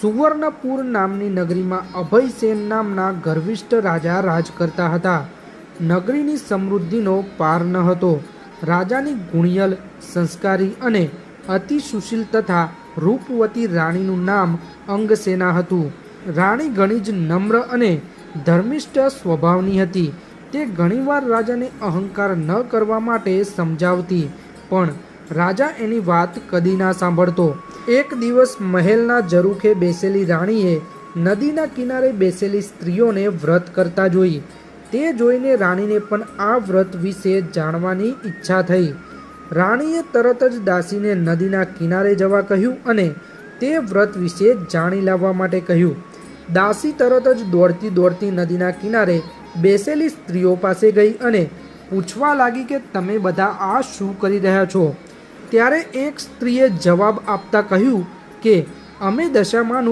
સુવર્ણપુર નામની નગરીમાં અભયસેન નામના ગર્વિષ્ઠ રાજા રાજ કરતા હતા. નગરીની સમૃદ્ધિનો પાર ન હતો. રાજાની ગુણિયલ, સંસ્કારી અને અતિ સુશીલ તથા રૂપવતી રાણીનું નામ અંગસેના હતું. રાણી ઘણી જ નમ્ર અને ધર્મિષ્ઠ સ્વભાવની હતી. તે ઘણીવાર રાજાને અહંકાર ન કરવા માટે સમજાવતી, પણ રાજા એની વાત કદી ના સાંભળતો. એક દિવસ મહેલના ઝરૂખે બેસેલી રાણીએ નદીના કિનારે બેસેલી સ્ત્રીઓને વ્રત કરતા જોઈ. તે જોઈને રાણીને પણ આ વ્રત વિશે જાણવાની ઈચ્છા થઈ. રાણીએ તરત જ દાસીને નદીના કિનારે જવા કહ્યું અને તે વ્રત વિશે જાણી લાવવા માટે કહ્યું. દાસી તરત જ દોડતી દોડતી નદીના કિનારે બેસેલી સ્ત્રીઓ પાસે ગઈ અને પૂછવા લાગી કે તમે બધા આ શું કરી રહ્યા છો? ત્યારે એક સ્ત્રીએ જવાબ આપતા કહ્યું કે અમે દશામાનું